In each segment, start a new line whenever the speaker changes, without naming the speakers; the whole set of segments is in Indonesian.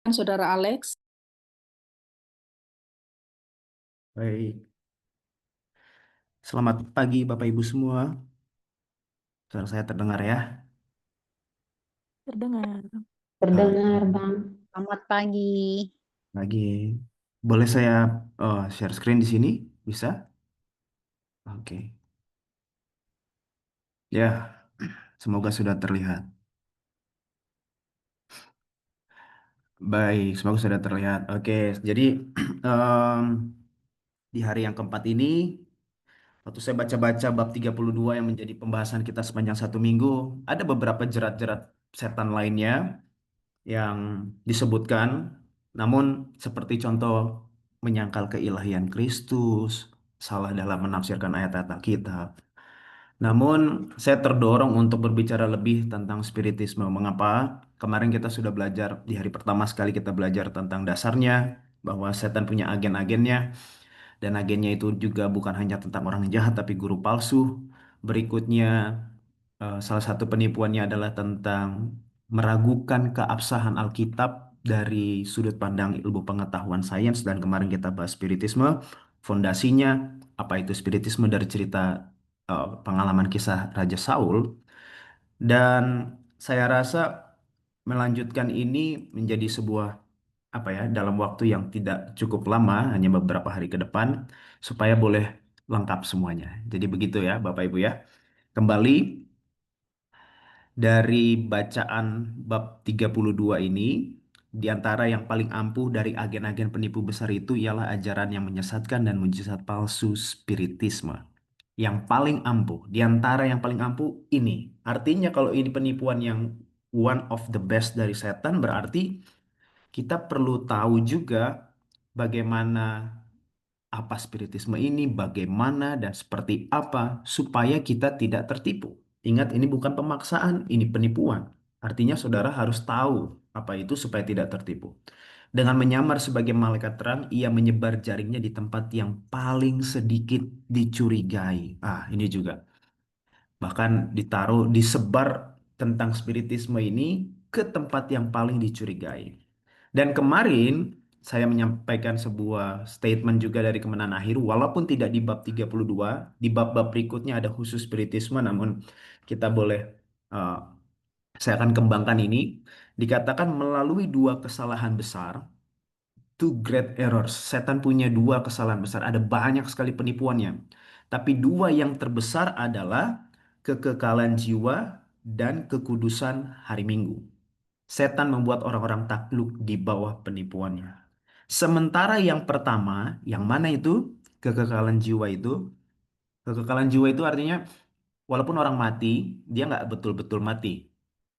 Saudara Alex.
Baik, selamat pagi Bapak Ibu semua. Suara saya terdengar ya?
Terdengar.
Oke,
Terdengar, Bang.
Selamat pagi.
lagi. Boleh saya share screen di sini? Bisa? Oke. Ya, semoga sudah terlihat. Baik, semoga sudah terlihat. Oke, jadi em, di hari yang keempat ini, waktu saya baca-baca bab 32 yang menjadi pembahasan kita sepanjang satu minggu, ada beberapa jerat-jerat setan lainnya yang disebutkan, namun seperti contoh menyangkal keilahian Kristus, salah dalam menafsirkan ayat-ayat Alkitab. Namun saya terdorong untuk berbicara lebih tentang spiritisme. Mengapa? Kemarin kita sudah belajar, di hari pertama sekali kita belajar tentang dasarnya, bahwa setan punya agen-agennya, dan agennya itu juga bukan hanya tentang orang jahat, tapi guru palsu. Berikutnya, salah satu penipuannya adalah tentang meragukan keabsahan Alkitab dari sudut pandang ilmu pengetahuan sains, dan kemarin kita bahas spiritisme, fondasinya, apa itu spiritisme dari cerita pengalaman kisah Raja Saul, dan saya rasa melanjutkan ini menjadi sebuah apa ya, dalam waktu yang tidak cukup lama, hanya beberapa hari ke depan, supaya boleh lengkap semuanya. Jadi begitu ya Bapak Ibu ya. Kembali dari bacaan bab 32 ini, di antara yang paling ampuh dari agen-agen penipu besar itu ialah ajaran yang menyesatkan dan mujizat palsu spiritisme. Yang paling ampuh, di antara yang paling ampuh ini. Artinya kalau ini penipuan yang one of the best dari setan, berarti kita perlu tahu juga bagaimana apa spiritisme ini, bagaimana dan seperti apa supaya kita tidak tertipu. Ingat, ini bukan pemaksaan, ini penipuan. Artinya saudara harus tahu apa itu supaya tidak tertipu. Dengan menyamar sebagai malaikat terang, ia menyebar jaringnya di tempat yang paling sedikit dicurigai. Ah, ini juga. Bahkan ditaruh, disebar tentang spiritisme ini ke tempat yang paling dicurigai. Dan kemarin saya menyampaikan sebuah statement juga dari Kemenangan Akhir, walaupun tidak di bab 32, di bab-bab berikutnya ada khusus spiritisme, namun kita boleh, eh, saya akan kembangkan ini. Dikatakan melalui dua kesalahan besar, two great errors. Setan punya dua kesalahan besar. Ada banyak sekali penipuannya. Tapi dua yang terbesar adalah kekekalan jiwa dan kekudusan hari Minggu. Setan membuat orang-orang takluk di bawah penipuannya. Sementara yang pertama, yang mana itu? Kekekalan jiwa itu. Kekekalan jiwa itu artinya walaupun orang mati, dia nggak betul-betul mati.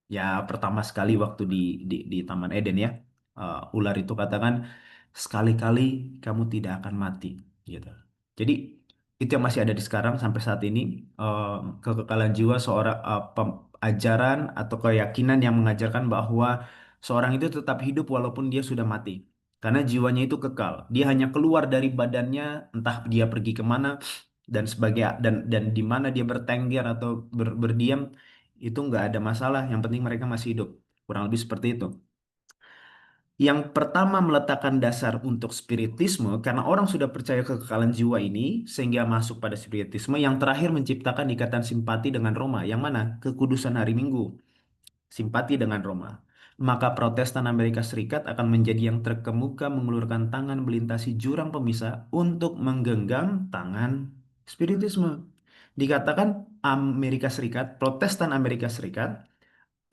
Ya, pertama sekali waktu di Taman Eden ya, ular itu katakan, sekali-kali kamu tidak akan mati, gitu. Jadi itu yang masih ada di sekarang sampai saat ini, eh, kekekalan jiwa seorang, ajaran atau keyakinan yang mengajarkan bahwa seorang itu tetap hidup walaupun dia sudah mati. Karena jiwanya itu kekal. Dia hanya keluar dari badannya, entah dia pergi kemana dan sebagai dan di mana dia bertengger atau berdiam, itu nggak ada masalah. Yang penting mereka masih hidup. Kurang lebih seperti itu. Yang pertama meletakkan dasar untuk spiritisme, karena orang sudah percaya kekekalan jiwa ini, sehingga masuk pada spiritisme. Yang terakhir menciptakan ikatan simpati dengan Roma. Yang mana? Kekudusan hari Minggu. Simpati dengan Roma. Maka Protestan Amerika Serikat akan menjadi yang terkemuka mengulurkan tangan melintasi jurang pemisah untuk menggenggam tangan spiritisme. Dikatakan Amerika Serikat, Protestan Amerika Serikat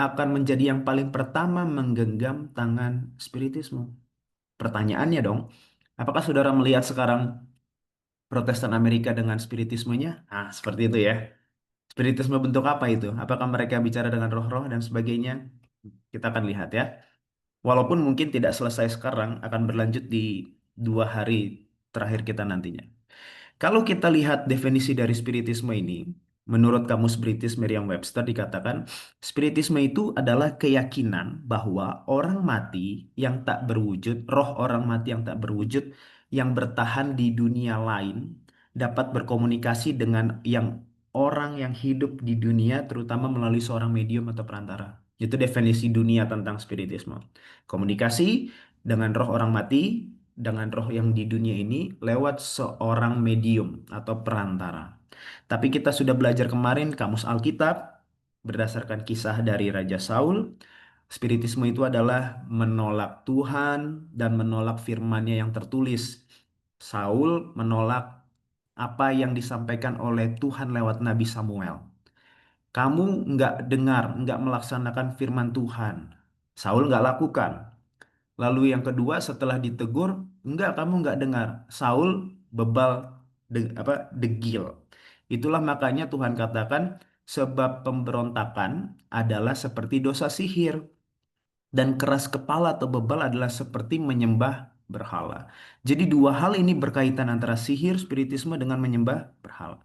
akan menjadi yang paling pertama menggenggam tangan spiritisme. Pertanyaannya dong, apakah saudara melihat sekarang Protestan Amerika dengan spiritismenya? Ah, seperti itu ya. Spiritisme bentuk apa itu? Apakah mereka bicara dengan roh-roh dan sebagainya? Kita akan lihat ya. Walaupun mungkin tidak selesai sekarang, akan berlanjut di 2 hari terakhir kita nantinya. Kalau kita lihat definisi dari spiritisme ini, menurut Kamus British Merriam-Webster dikatakan, spiritisme itu adalah keyakinan bahwa orang mati yang tak berwujud, roh orang mati yang tak berwujud, yang bertahan di dunia lain, dapat berkomunikasi dengan orang yang hidup di dunia, terutama melalui seorang medium atau perantara. Itu definisi dunia tentang spiritisme. Komunikasi dengan roh orang mati, dengan roh yang di dunia ini lewat seorang medium atau perantara. Tapi kita sudah belajar kemarin kamus Alkitab berdasarkan kisah dari Raja Saul. Spiritisme itu adalah menolak Tuhan dan menolak firman-Nya yang tertulis. Saul menolak apa yang disampaikan oleh Tuhan lewat Nabi Samuel. Kamu nggak dengar, nggak melaksanakan firman Tuhan. Saul nggak lakukan. Lalu yang kedua setelah ditegur, enggak kamu nggak dengar. Saul bebal degil. Itulah makanya Tuhan katakan sebab pemberontakan adalah seperti dosa sihir dan keras kepala atau bebal adalah seperti menyembah berhala. Jadi dua hal ini berkaitan antara sihir, spiritisme dengan menyembah berhala.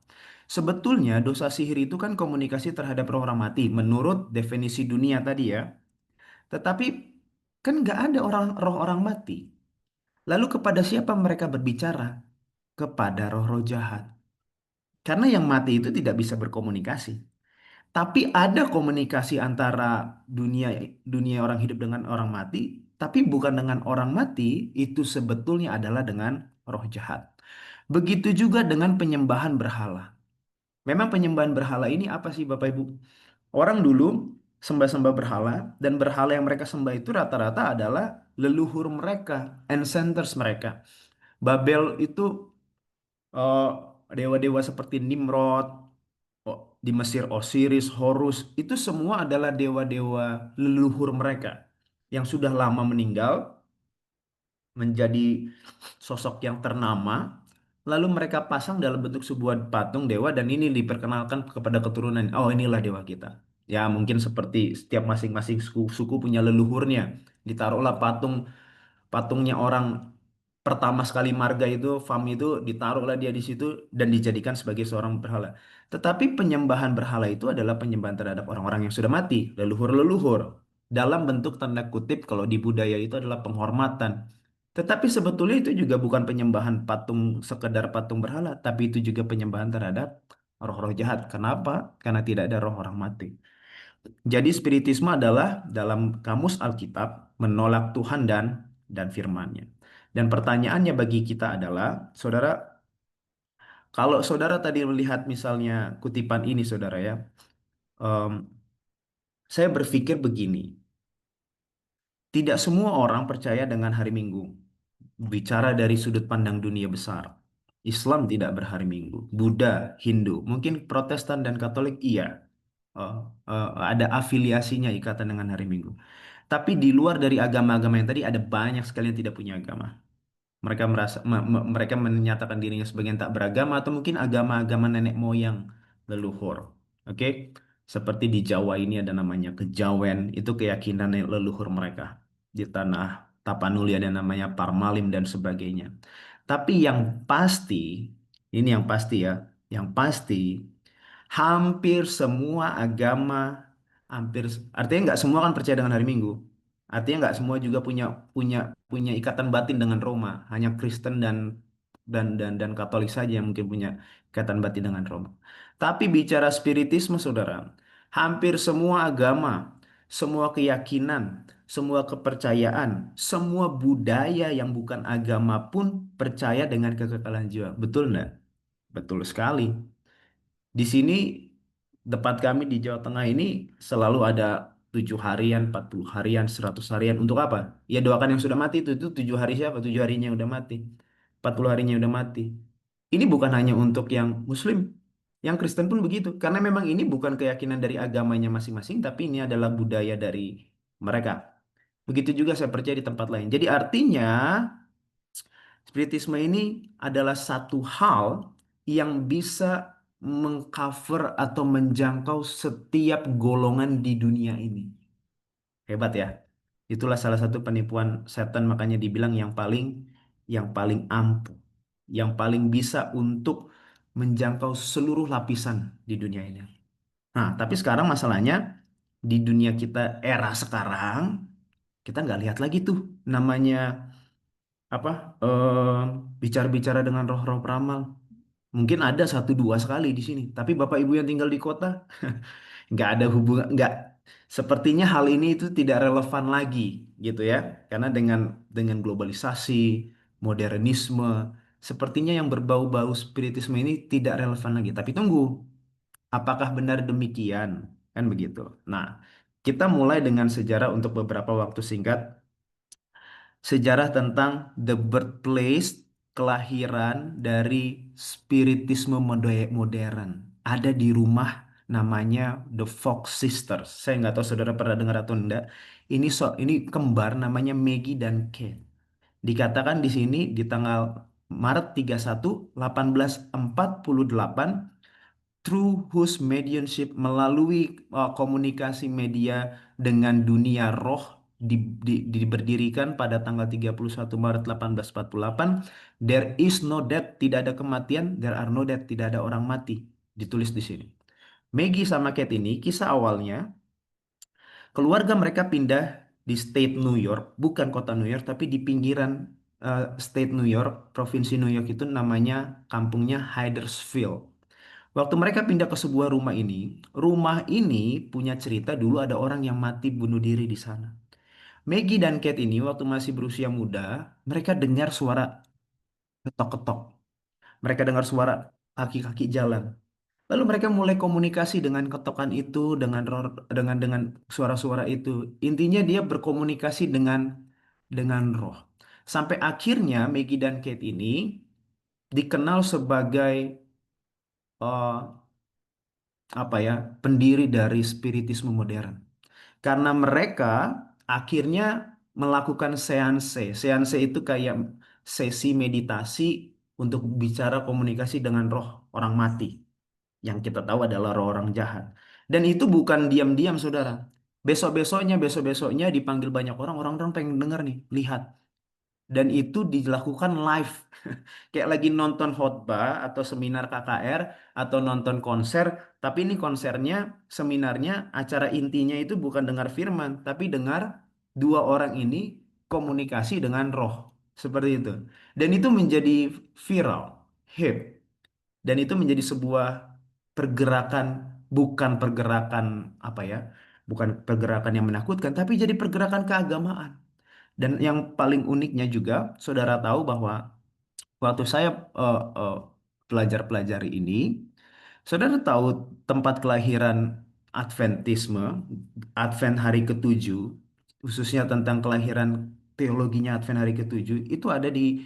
Sebetulnya dosa sihir itu kan komunikasi terhadap roh orang mati menurut definisi dunia tadi ya. Tetapi kan nggak ada roh orang mati. Lalu kepada siapa mereka berbicara? Kepada roh-roh jahat. Karena yang mati itu tidak bisa berkomunikasi. Tapi ada komunikasi antara dunia dunia orang hidup dengan orang mati, tapi bukan dengan orang mati, itu sebetulnya adalah dengan roh jahat. Begitu juga dengan penyembahan berhala. Memang penyembahan berhala ini apa sih Bapak Ibu? Orang dulu sembah-sembah berhala dan berhala yang mereka sembah itu rata-rata adalah leluhur mereka, ancestors mereka. Babel itu eh, dewa-dewa seperti Nimrod, di Mesir Osiris, Horus, itu semua adalah dewa-dewa leluhur mereka yang sudah lama meninggal menjadi sosok yang ternama, lalu mereka pasang dalam bentuk sebuah patung dewa dan ini diperkenalkan kepada keturunan. Oh, inilah dewa kita. Ya, mungkin seperti setiap masing-masing suku punya leluhurnya. Ditaruhlah patungnya orang pertama sekali marga itu, Fam itu ditaruhlah dia di situ dan dijadikan sebagai seorang berhala. Tetapi penyembahan berhala itu adalah penyembahan terhadap orang-orang yang sudah mati, leluhur-leluhur. Dalam bentuk tanda kutip kalau di budaya itu adalah penghormatan. Tetapi sebetulnya itu juga bukan penyembahan patung sekedar patung berhala, tapi itu juga penyembahan terhadap roh-roh jahat. Kenapa? Karena tidak ada roh orang mati. Jadi spiritisme adalah dalam kamus Alkitab menolak Tuhan dan firman-Nya. Dan pertanyaannya bagi kita adalah, saudara, kalau saudara tadi melihat misalnya kutipan ini, saudara ya, em, saya berpikir begini, tidak semua orang percaya dengan hari Minggu. Bicara dari sudut pandang dunia besar. Islam tidak berhari Minggu. Buddha, Hindu, mungkin Protestan dan Katolik iya. Eh, ada afiliasinya ikatan dengan hari Minggu. Tapi di luar dari agama-agama yang tadi ada banyak sekali yang tidak punya agama. Mereka mereka menyatakan dirinya sebagai yang tak beragama atau mungkin agama-agama nenek moyang leluhur. Oke? Seperti di Jawa ini ada namanya kejawen, itu keyakinan leluhur mereka. Di tanah Tapanuli ada namanya Parmalim dan sebagainya. Tapi yang pasti, ini yang pasti ya, yang pasti hampir semua agama, hampir artinya nggak semua kan percaya dengan hari Minggu. Artinya nggak semua juga punya punya punya ikatan batin dengan Roma. Hanya Kristen dan Katolik saja yang mungkin punya ikatan batin dengan Roma. Tapi bicara spiritisme, saudara, hampir semua agama, semua keyakinan, semua kepercayaan, semua budaya yang bukan agama pun percaya dengan kekekalan jiwa. Betul nggak? Betul sekali. Di sini tempat kami di Jawa Tengah ini selalu ada 7 harian, 40 harian, 100 harian. Untuk apa? Ya doakan yang sudah mati itu 7 hari siapa? 7 harinya yang udah mati. 40 harinya yang udah mati. Ini bukan hanya untuk yang Muslim. Yang Kristen pun begitu. Karena memang ini bukan keyakinan dari agamanya masing-masing, tapi ini adalah budaya dari mereka. Begitu juga saya percaya di tempat lain. Jadi artinya spiritisme ini adalah satu hal yang bisa mengcover atau menjangkau setiap golongan di dunia ini. Hebat ya. Itulah salah satu penipuan setan makanya dibilang yang paling ampuh, yang paling bisa untuk menjangkau seluruh lapisan di dunia ini. Nah, tapi sekarang masalahnya di dunia kita era sekarang kita nggak lihat lagi tuh namanya apa bicara-bicara dengan roh-roh peramal. Mungkin ada satu dua sekali di sini. Tapi Bapak Ibu yang tinggal di kota nggak ada hubungan, nggak. Sepertinya hal ini itu tidak relevan lagi gitu ya. Karena dengan globalisasi, modernisme, sepertinya yang berbau-bau spiritisme ini tidak relevan lagi. Tapi tunggu, apakah benar demikian? Kan begitu. Nah, kita mulai dengan sejarah untuk beberapa waktu singkat. Sejarah tentang the birthplace, kelahiran dari spiritisme modern. Ada di rumah namanya The Fox Sisters. Saya nggak tahu saudara pernah dengar atau enggak. Ini kembar namanya Maggie dan Kate. Dikatakan di sini di tanggal Maret 31, 1848, through whose mediumship, melalui komunikasi media dengan dunia roh, diberdirikan pada tanggal 31 Maret 1848. There is no death, tidak ada kematian. There are no death, tidak ada orang mati, ditulis di sini. Maggie sama Kate ini kisah awalnya, keluarga mereka pindah di state New York, bukan kota New York tapi di pinggiran state New York, provinsi New York, itu namanya kampungnya Hydersville. Waktu mereka pindah ke sebuah rumah ini punya cerita dulu ada orang yang mati bunuh diri di sana. Maggie dan Kate ini waktu masih berusia muda, mereka dengar suara ketok-ketok. Mereka dengar suara kaki-kaki jalan. Lalu mereka mulai komunikasi dengan ketokan itu, dengan suara-suara itu. Intinya dia berkomunikasi dengan roh. Sampai akhirnya Maggie dan Kate ini dikenal sebagai eh, apa ya, pendiri dari spiritisme modern. Karena mereka akhirnya melakukan seanse. Seanse itu kayak sesi meditasi untuk bicara komunikasi dengan roh orang mati. Yang kita tahu adalah roh orang jahat. Dan itu bukan diam-diam, saudara. Besok-besoknya dipanggil banyak orang. Orang-orang pengen dengar nih, lihat. Dan itu dilakukan live. Kayak lagi nonton khotbah atau seminar KKR atau nonton konser, tapi ini konsernya, seminarnya, acara intinya itu bukan dengar firman, tapi dengar dua orang ini komunikasi dengan roh. Seperti itu. Dan itu menjadi viral, hit. Dan itu menjadi sebuah pergerakan, bukan pergerakan apa ya, bukan pergerakan yang menakutkan, tapi jadi pergerakan keagamaan. Dan yang paling uniknya juga, saudara tahu bahwa waktu saya pelajari ini, saudara tahu tempat kelahiran Adventisme, Advent hari ketujuh, khususnya tentang kelahiran teologinya Advent hari ketujuh, itu ada di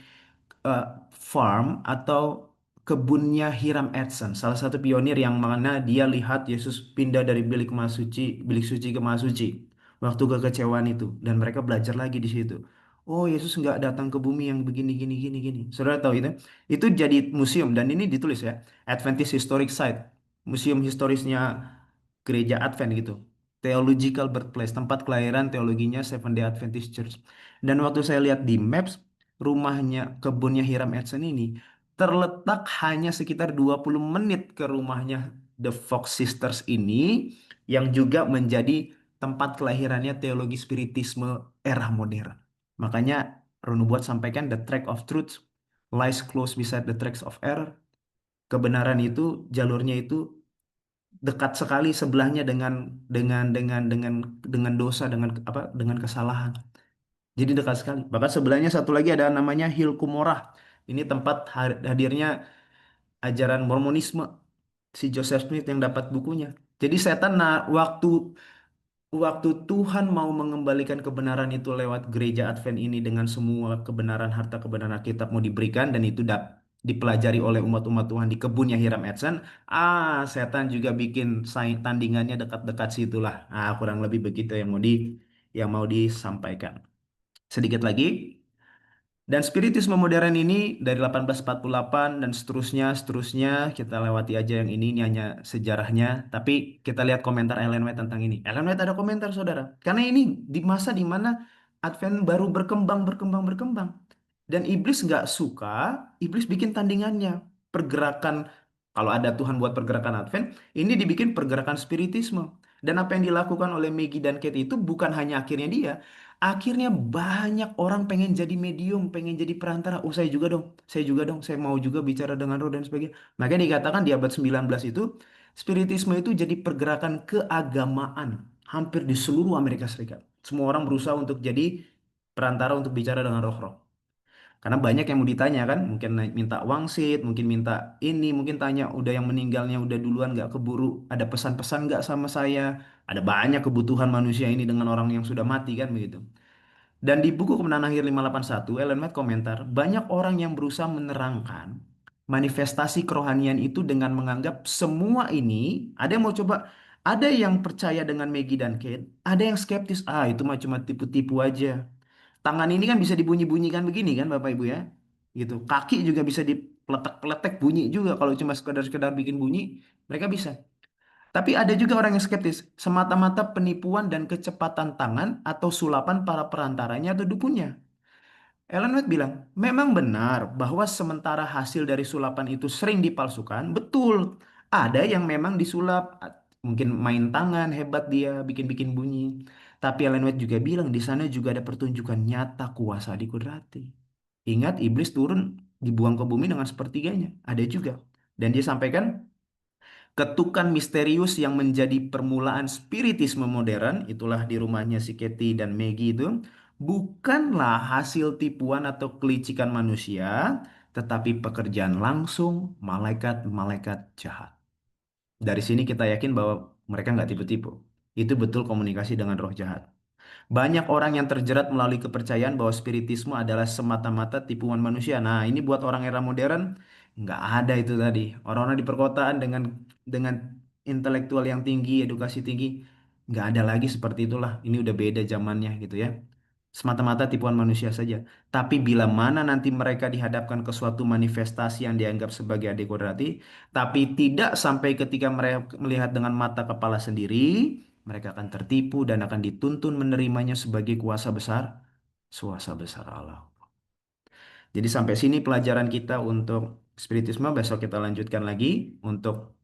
eh, farm atau kebunnya Hiram Edson, salah satu pionir yang mana dia lihat Yesus pindah dari bilik suci ke maha suci waktu kekecewaan itu, dan mereka belajar lagi di situ. Oh, Yesus nggak datang ke bumi yang begini gini gini gini. Saudara tahu itu? Itu jadi museum dan ini ditulis ya, Adventist Historic Site, museum historisnya gereja Advent gitu. Theological birthplace, tempat kelahiran teologinya Seventh Day Adventist Church. Dan waktu saya lihat di Maps, kebunnya Hiram Edson ini terletak hanya sekitar 20 menit ke rumahnya The Fox Sisters ini, yang juga menjadi tempat kelahirannya teologi spiritisme era modern. Makanya Ron Buat sampaikan the track of truth lies close beside the tracks of error. Kebenaran itu jalurnya itu dekat sekali sebelahnya dengan dosa, dengan kesalahan. Jadi dekat sekali. Bahkan sebelahnya satu lagi ada namanya Hill Cumorah. Ini tempat hadirnya ajaran Mormonisme, si Joseph Smith yang dapat bukunya. Jadi setan, waktu Tuhan mau mengembalikan kebenaran itu lewat gereja Advent ini, dengan semua kebenaran, harta kebenaran Alkitab mau diberikan, dan itu dipelajari oleh umat-umat Tuhan di kebunnya Hiram Edson. Setan juga bikin tandingannya dekat-dekat situlah. Kurang lebih begitu yang mau disampaikan. Sedikit lagi. Dan spiritisme modern ini dari 1848 dan seterusnya, seterusnya, kita lewati aja yang ini hanya sejarahnya. Tapi kita lihat komentar Ellen White tentang ini. Ellen White ada komentar, saudara. Karena ini di masa di mana Advent baru berkembang, berkembang, berkembang. Dan iblis nggak suka, iblis bikin tandingannya. Pergerakan, kalau ada Tuhan buat pergerakan Advent, ini dibikin pergerakan spiritisme. Dan apa yang dilakukan oleh Maggie dan Kate itu bukan hanya akhirnya dia. Akhirnya banyak orang pengen jadi medium, pengen jadi perantara. Oh, saya juga dong, saya mau juga bicara dengan roh dan sebagainya. Makanya dikatakan di abad 19 itu, spiritisme itu jadi pergerakan keagamaan. hampir di seluruh Amerika Serikat. Semua orang berusaha untuk jadi perantara untuk bicara dengan roh-roh. Karena banyak yang mau ditanya kan, mungkin minta wangsit, mungkin minta ini, mungkin tanya udah yang meninggalnya udah duluan nggak keburu, ada pesan-pesan nggak sama saya, ada banyak kebutuhan manusia ini dengan orang yang sudah mati kan begitu. Dan di buku Kemenangan Akhir 581, Ellen White komentar, banyak orang yang berusaha menerangkan manifestasi kerohanian itu dengan menganggap semua ini, ada yang mau coba, ada yang percaya dengan Maggie dan Kate, ada yang skeptis, ah itu mah cuma tipu-tipu aja. Tangan ini kan bisa dibunyi-bunyikan begini kan Bapak Ibu ya. Gitu. Kaki juga bisa dipeletek-peletek bunyi juga kalau cuma sekedar-sekedar bikin bunyi, mereka bisa. Tapi ada juga orang yang skeptis, semata-mata penipuan dan kecepatan tangan atau sulapan para perantaranya atau dukunnya. Ellen White bilang, memang benar bahwa sementara hasil dari sulapan itu sering dipalsukan, betul. Ada yang memang disulap, mungkin main tangan, hebat dia, bikin-bikin bunyi. Tapi Ellen White juga bilang di sana juga ada pertunjukan nyata kuasa dikudrati. Ingat, iblis turun dibuang ke bumi dengan sepertiganya. Ada juga. Dan dia sampaikan, ketukan misterius yang menjadi permulaan spiritisme modern, itulah di rumahnya si Katie dan Maggie itu, bukanlah hasil tipuan atau kelicikan manusia, tetapi pekerjaan langsung malaikat-malaikat jahat. Dari sini kita yakin bahwa mereka nggak tipu-tipu. Itu betul komunikasi dengan roh jahat. Banyak orang yang terjerat melalui kepercayaan bahwa spiritisme adalah semata-mata tipuan manusia. Nah, ini buat orang era modern nggak ada itu tadi. Orang-orang di perkotaan dengan intelektual yang tinggi, edukasi tinggi, nggak ada lagi seperti itulah. Ini udah beda zamannya gitu ya. Semata-mata tipuan manusia saja. Tapi bila mana nanti mereka dihadapkan ke suatu manifestasi yang dianggap sebagai adekodati, tapi tidak sampai ketika mereka melihat dengan mata kepala sendiri, mereka akan tertipu dan akan dituntun menerimanya sebagai kuasa besar Allah. Jadi sampai sini pelajaran kita untuk spiritisme. Besok kita lanjutkan lagi untuk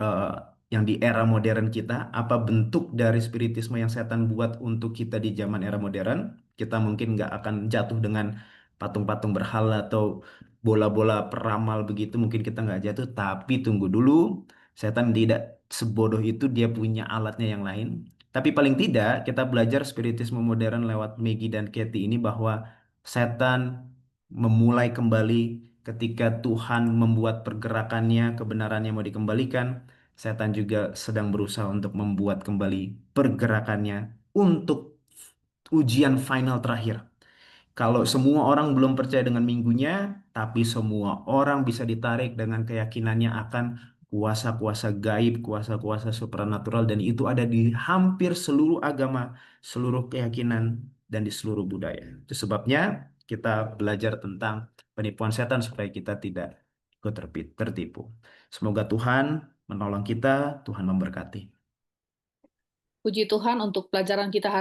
eh, yang di era modern kita, apa bentuk dari spiritisme yang setan buat untuk kita di zaman era modern. Kita mungkin nggak akan jatuh dengan patung-patung berhala atau bola-bola peramal begitu, mungkin kita nggak jatuh, tapi tunggu dulu, setan tidak sebodoh itu, dia punya alatnya yang lain. Tapi paling tidak kita belajar spiritisme modern lewat Maggie dan Katie ini bahwa setan memulai kembali ketika Tuhan membuat pergerakannya, kebenarannya mau dikembalikan. Setan juga sedang berusaha untuk membuat kembali pergerakannya untuk ujian final terakhir. Kalau semua orang belum percaya dengan minggunya, tapi semua orang bisa ditarik dengan keyakinannya akan kuasa-kuasa gaib, kuasa-kuasa supranatural, dan itu ada di hampir seluruh agama, seluruh keyakinan, dan di seluruh budaya. Itu sebabnya kita belajar tentang penipuan setan supaya kita tidak ikut tertipu. Semoga Tuhan menolong kita, Tuhan memberkati.
Puji Tuhan untuk pelajaran kita hari